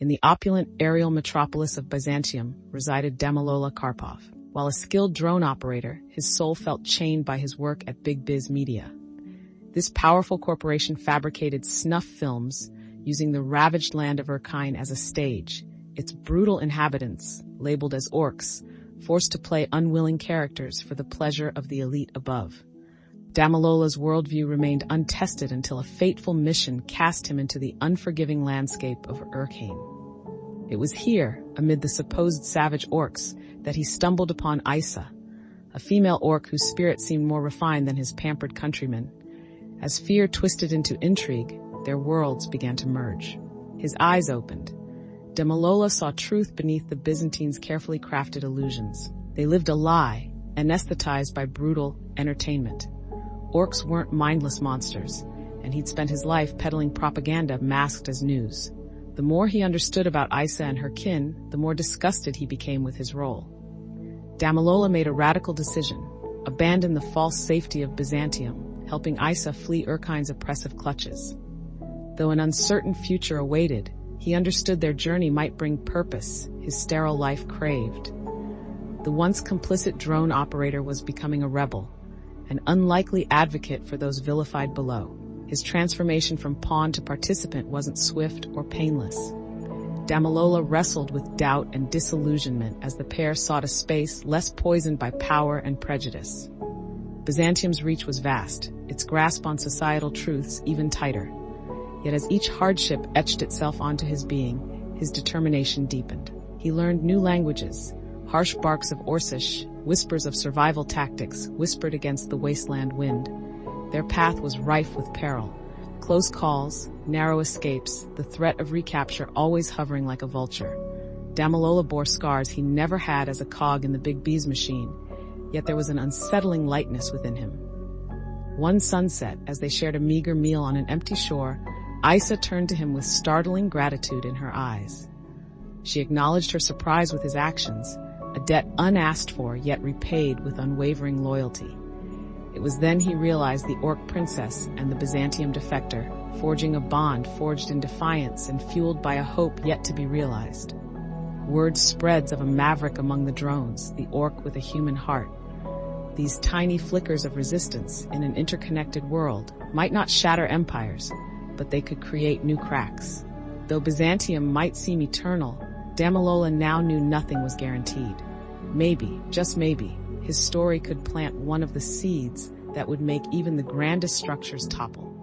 In the opulent aerial metropolis of Byzantium resided Damilola Karpov. While a skilled drone operator, his soul felt chained by his work at Big Biz Media. This powerful corporation fabricated snuff films using the ravaged land of Erkine as a stage, its brutal inhabitants, labeled as orcs, forced to play unwilling characters for the pleasure of the elite above. Damilola's worldview remained untested until a fateful mission cast him into the unforgiving landscape of Erkine. It was here, amid the supposed savage orcs, that he stumbled upon Isa, a female orc whose spirit seemed more refined than his pampered countrymen. As fear twisted into intrigue, their worlds began to merge. His eyes opened. Damilola saw truth beneath the Byzantines' carefully crafted illusions. They lived a lie, anesthetized by brutal entertainment. Orcs weren't mindless monsters, and he'd spent his life peddling propaganda masked as news. The more he understood about Isa and her kin, the more disgusted he became with his role. Damilola made a radical decision: abandon the false safety of Byzantium, helping Isa flee Erkine's oppressive clutches. Though an uncertain future awaited, he understood their journey might bring purpose his sterile life craved. The once complicit drone operator was becoming a rebel, an unlikely advocate for those vilified below. His transformation from pawn to participant wasn't swift or painless. Damilola wrestled with doubt and disillusionment as the pair sought a space less poisoned by power and prejudice. Byzantium's reach was vast, its grasp on societal truths even tighter. Yet as each hardship etched itself onto his being, his determination deepened. He learned new languages, harsh barks of Orcish, whispers of survival tactics whispered against the wasteland wind. Their path was rife with peril. Close calls, narrow escapes, the threat of recapture always hovering like a vulture. Damilola bore scars he never had as a cog in the Big B's machine, yet there was an unsettling lightness within him. One sunset, as they shared a meager meal on an empty shore, Isa turned to him with startling gratitude in her eyes. She acknowledged her surprise with his actions, a debt unasked for yet repaid with unwavering loyalty. It was then he realized the Orc princess and the Byzantium defector, forging a bond forged in defiance and fueled by a hope yet to be realized. Word spreads of a maverick among the drones, the Orc with a human heart. These tiny flickers of resistance in an interconnected world might not shatter empires, but they could create new cracks. Though Byzantium might seem eternal, Damilola now knew nothing was guaranteed. Maybe, just maybe, his story could plant one of the seeds that would make even the grandest structures topple.